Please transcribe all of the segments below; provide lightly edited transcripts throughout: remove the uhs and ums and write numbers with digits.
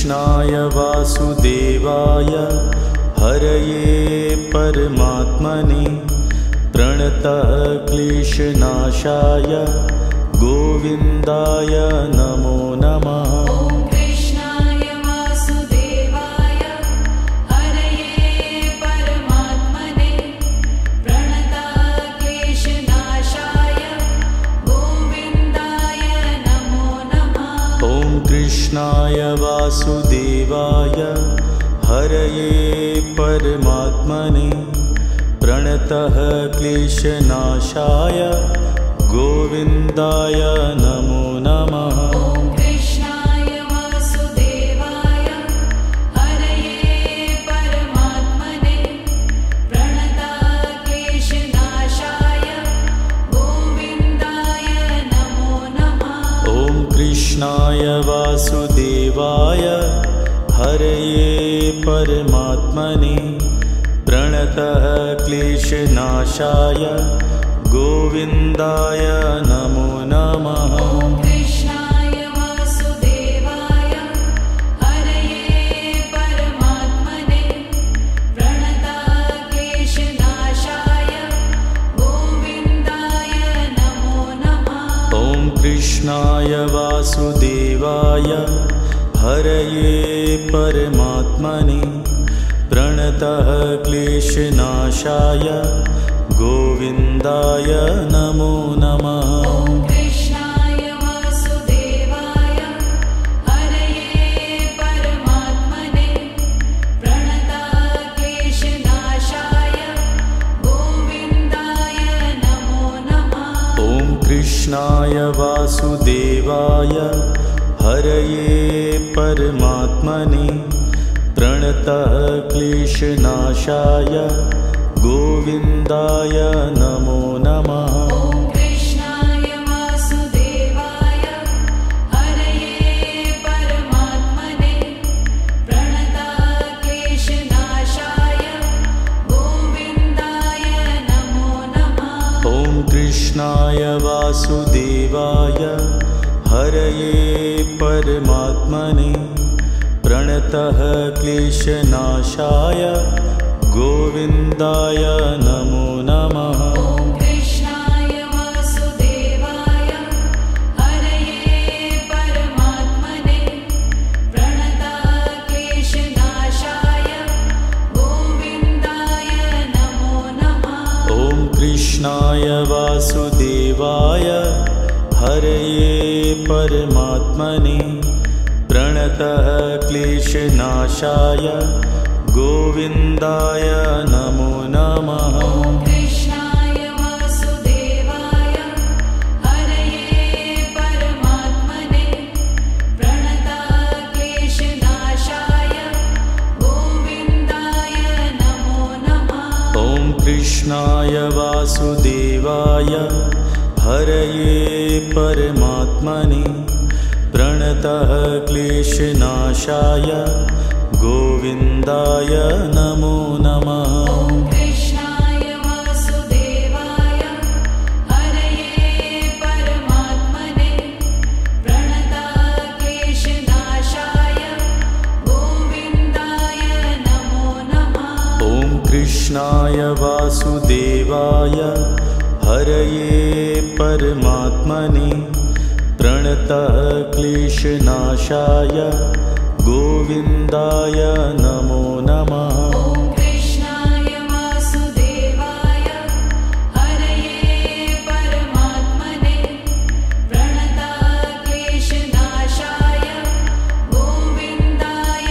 कृष्णाय वासुदेवाय हरये परमात्मने प्रणतः क्लेशनाशाय गोविन्दाय नमो नमः। कृष्णाय वासुदेवाय हरये परमात्मने प्रणतः क्लेशनाशाय गोविन्दाय नमो नमः। कृष्णाय वासुदेवाय हरये परमात्मने प्रणतः क्लेशनाशाय गोविन्दाय नमो नमः। कृष्णाय वासुदेवाय हरये परमात्मने प्रणतः क्लेशनाशाय गोविन्दाय नमो नमः। कृष्णाय वासुदेवाय हरये परमात्मने प्रणतः क्लेशनाशाय गोविन्दाय नमो नमः। कृष्णाय वासुदेवाय हरये परमात्मने प्रणतः क्लेशनाशाय गोविन्दाय नमो नमः। कृष्णाय वासुदेवाय हरये परमात्मने प्रणतः क्लेशनाशाय गोविन्दाय नमो नमः। कृष्णाय वासुदेवाय हरये परमात्मने प्रणतः क्लेशनाशाय गोविन्दाय नमो नमः। कृष्णाय वासुदेवाय हरये परमात्मने प्रणतः क्लेशनाशाय गोविन्दाय नमो नमः। कृष्णाय वासुदेवाय हरये परमात्मने प्रणतः क्लेशनाशाय गोविन्दाय नमो नमः। कृष्णाय वासुदेवाय हरये परमात्मने प्रणतः क्लेशनाशाय गोविन्दाय नमो नमः। कृष्णाय वासुदेवाय हरये परमात्मने प्रणतः क्लेशनाशाय गोविन्दाय नमो नमः। कृष्णाय वासुदेवाय हरये परमात्मने प्रणतः क्लेशनाशाय गोविन्दाय नमो नमः। कृष्णाय वासुदेवाय हरये परमात्मने प्रणतः क्लेशनाशाय गोविन्दाय नमो नमः। कृष्णाय वासुदेवाय हरये परमात्मने प्रणतः क्लेशनाशाय गोविन्दाय नमो नमः। कृष्णाय वासुदेवाय हरये परमात्मने प्रणतः क्लेशनाशाय गोविन्दाय नमो नमः। कृष्णाय वासुदेवाय हरये परमात्मने प्रणतः क्लेशनाशाय गोविन्दाय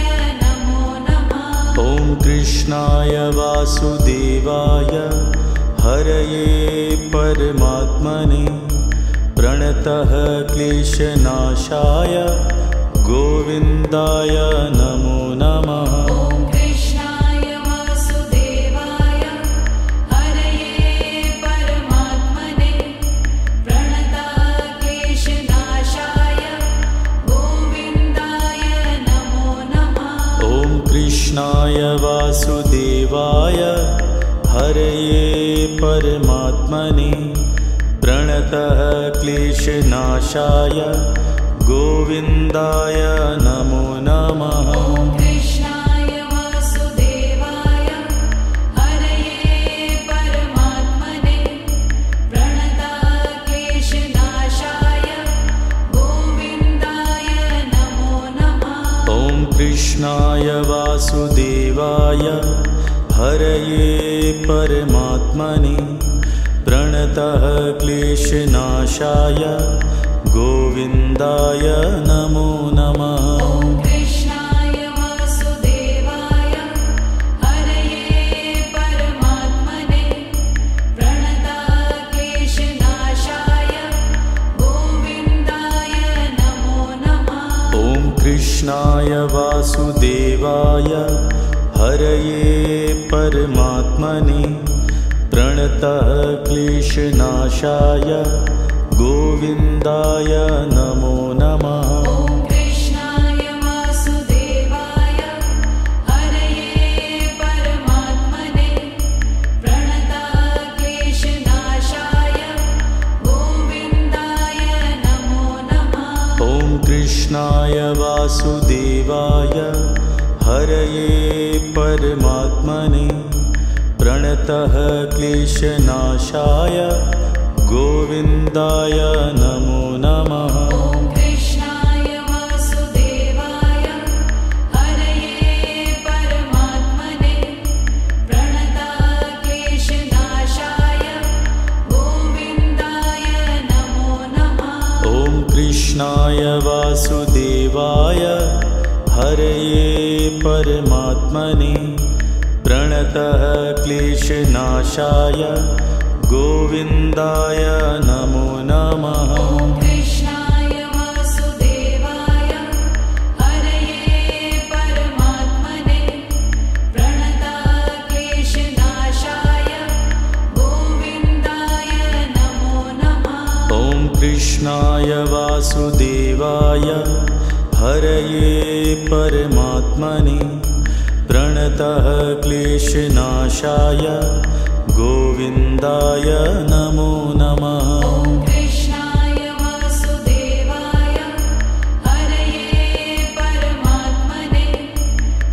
नमो नमः। कृष्णाय वासुदेवाय हरये परमात्मने प्रणतः क्लेशनाशाय गोविन्दाय नमो नमः। कृष्णाय वासुदेवाय हरये परमात्मने प्रणतः क्लेशनाशाय गोविन्दाय नमो नमः। कृष्णाय वासुदेवाय हरये परमात्मने प्रणतः क्लेशनाशाय गोविन्दाय नमो नमः। ॐ कृष्णाय वासुदेवाय हरये परमात्मने प्रणतक्लेशनाशाय गोविन्दाय नमो नमः। ॐ कृष्णाय वासुदेवाय हरये परमात्मने प्रणतः क्लेशनाशाय गोविन्दाय नमो नमः। ॐ कृष्णाय वासुदेवाय हरये परमात्मने प्रणतक्लेशनाशाय गोविन्दाय नमो नमः। ॐ कृष्णाय वासुदेवाय हरये परमात्मने प्रणतः क्लेशनाशाय गोविन्दाय नमो नमः। ॐ कृष्णाय वासुदेवाय हरये परमात्मने प्रणतक्लेशनाशाय गोविन्दाय नमो नमः। ॐ कृष्णाय वासुदेवाय हरये परमात्मने प्रणतः क्लेशनाशाय गोविन्दाय नमो नमः। ॐ कृष्णाय वासुदेवाय हरये परमात्मने प्रणतक्लेशनाशाय गोविन्दाय नमो नमः। ॐ कृष्णाय वासुदेवाय हरये परमात्मने प्रणतः क्लेशनाशाय गोविन्दाय नमो नमः। ॐ कृष्णाय वासुदेवाय हरये परमात्मने प्रणतक्लेशनाशाय गोविन्दाय नमो नमः। ॐ कृष्णाय वासुदेवाय हरये परमात्मने प्रणतः क्लेशनाशाय गोविन्दाय नमो नमः। ॐ कृष्णाय वासुदेवाय हरये परमात्मने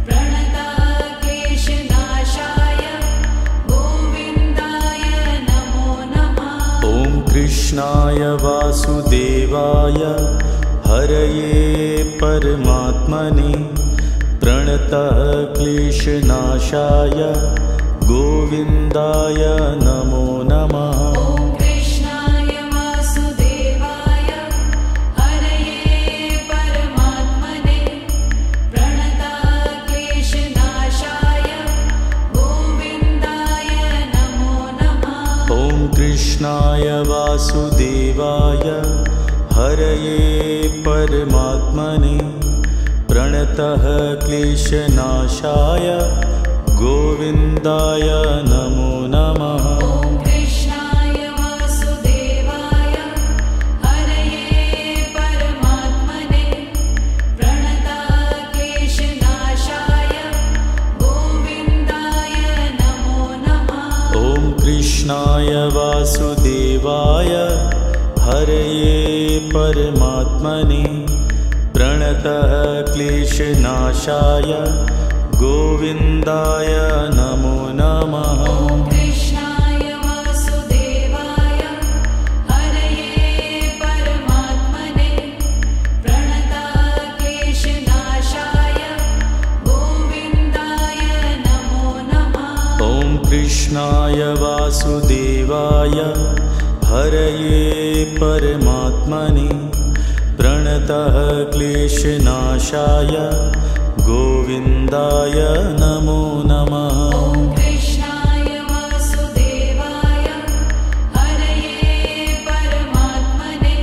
प्रणतक्लेशनाशाय गोविन्दाय नमो नमः। ॐ कृष्णाय वासुदेवाय हरये परमात्मने प्रणतः क्लेशनाशाय गोविन्दाय नमो नमः। ॐ कृष्णाय वासुदेवाय हरये परमात्मने प्रणतक्लेशनाशाय गोविन्दाय नमो नमः। ॐ कृष्णाय वासुदेवाय हरये परमात्मने प्रणतः क्लेशनाशाय गोविन्दाय नमो नमः। ॐ कृष्णाय वासुदेवाय हरये परमात्मने प्रणतक्लेशनाशाय गोविन्दाय नमो नमः। ॐ कृष्णाय वासुदेवाय हरये परमात्मने प्रणतः क्लेशनाशाय गोविन्दाय नमो नमः। ॐ कृष्णाय वासुदेवाय हरये परमात्मने प्रणतक्लेशनाशाय गोविन्दाय नमो नमः। ॐ कृष्णाय वासुदेवाय हरये परमात्मने प्रणतः क्लेशनाशाय गोविन्दाय नमो नमः। ॐ कृष्णाय वासुदेवाय हरये परमात्मने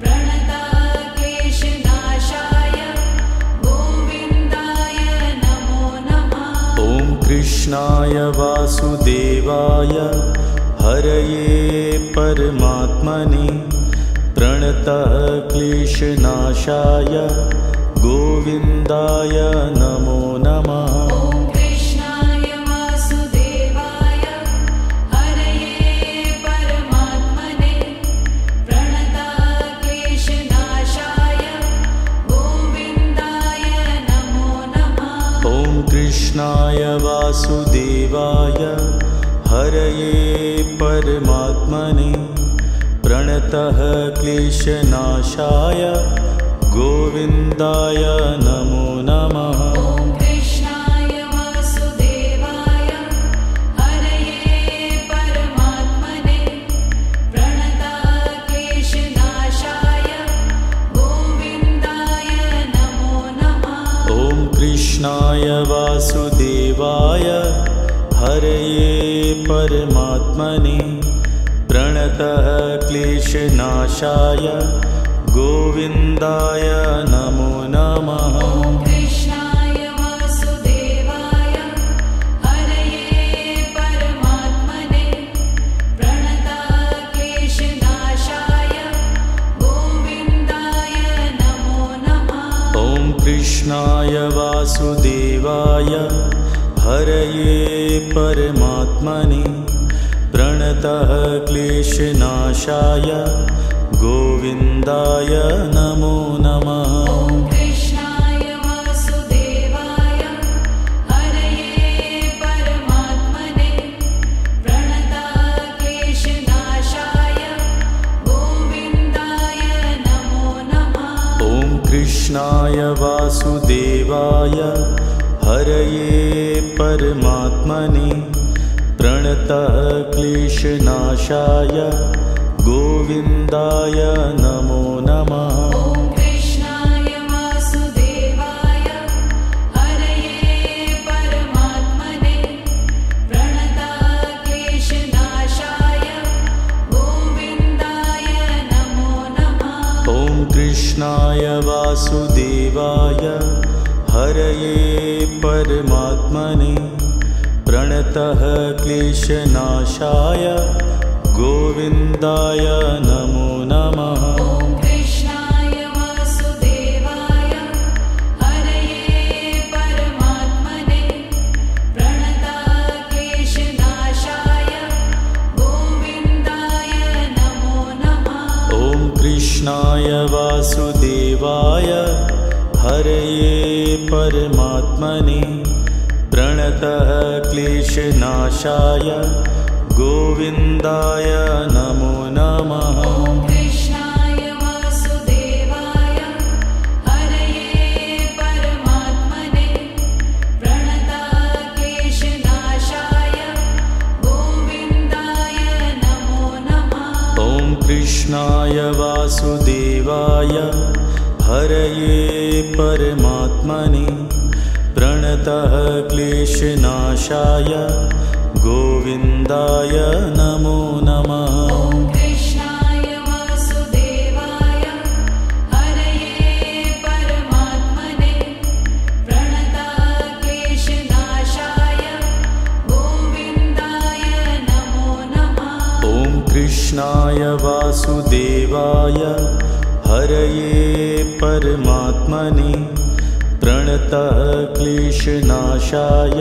प्रणतक्लेशनाशाय गोविन्दाय नमो नमः। ॐ कृष्णाय वासुदेवाय हरये परमात्मने प्रणतः क्लेशनाशाय गोविन्दाय नमो नमः। ॐ कृष्णाय वासुदेवाय हरये परमात्मने प्रणतक्लेशनाशाय वासुदेवाय हरये परमात्मने प्रणतः क्लेशनाशाय गोविन्दाय नमो नमः। ॐ कृष्णाय वासुदेवाय हरये परमात्मने प्रणतः क्लेशनाशाय गोविन्दाय नमो नमः। ॐ कृष्णाय वासुदेवाय हरये परमात्मने प्रणतः क्लेशनाशाय गोविन्दाय नमो नमः। ॐ कृष्णाय वासुदेवाय हरये परमात्मने प्रणतः क्लेशनाशाय गोविन्दाय नमो नमः। ॐ कृष्णाय वासुदेवाय हरये परमात्मने प्रणतः क्लेशनाशाय गोविन्दाय नमो नमः। ॐ कृष्णाय वासुदेवाय हरये परमात्मने प्रणतः क्लेशनाशाय गोविन्दाय नमो नमः। ॐ कृष्णाय वासुदेवाय हरये परमात्मने प्रणतः क्लेशनाशाय गोविन्दाय नमो नमः। ॐ कृष्णाय वासुदेवाय हरये परमात्मने प्रणतः क्लेशनाशाय गोविन्दाय नमो नमः। ॐ कृष्णाय वासुदेवाय हरये परमात्मने प्रणतः क्लेशनाशाय गोविन्दाय नमो नमः। ॐ कृष्णाय वासुदेवाय हरये परमात्मने प्रणतः क्लेशनाशाय गोविन्दाय नमो नमः। ॐ कृष्णाय वासुदेवाय हरये परमात्मने प्रणतः क्लेशनाशाय गोविन्दाय नमो नमः। ॐ कृष्णाय वासुदेवाय हरये परमात्मने प्रणतः क्लेशनाशाय गोविन्दाय नमो नमः। ॐ कृष्णाय वासुदेवाय हरये परमात्मने प्रणतः क्लेशनाशाय गोविन्दाय नमो नमः। ॐ कृष्णाय वासुदेवाय हरये परमात्मने प्रणतः क्लेशनाशाय गोविन्दाय नमो नमः। ॐ कृष्णाय वासुदेवाय हरये परमात्मने प्रणतः क्लेशनाशाय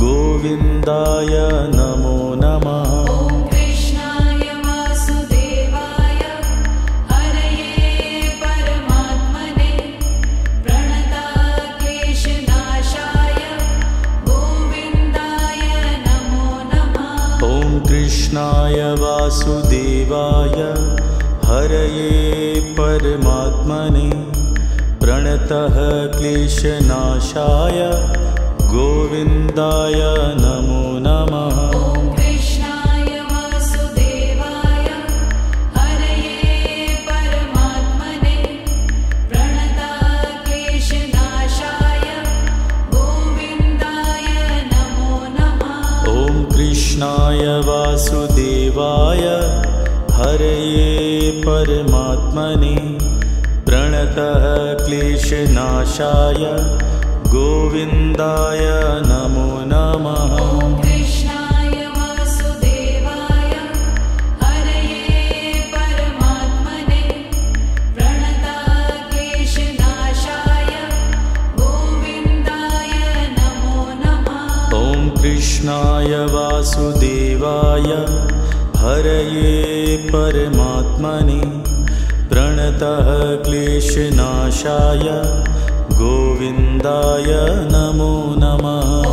गोविन्दाय नमो नमः। ॐ कृष्णाय वासुदेवाय हरये परमात्मने प्रणतः क्लेशनाशाय गोविन्दाय नमो नमः। ॐ कृष्णाय वासुदेवाय हरये परमात्मने प्रणतः क्लेशनाशाय गोविन्दाय नमो नमः। ॐ कृष्णाय वासुदेवाय हरये परमात्मने प्रणतः क्लेशनाशाय गोविन्दाय नमो नमः। ॐ कृष्णाय वासुदेवाय हरये परमात्मने प्रणतः क्लेशनाशाय गोविन्दाय नमो नमः। ॐ कृष्णाय वासुदेवाय हरये परमात्मने प्रणतः क्लेशनाशाय गोविन्दाय नमो नमः। ॐ कृष्णाय वासुदेवाय हरये परमात्मने प्रणतः क्लेशनाशाय गोविन्दाय नमो नमः। ॐ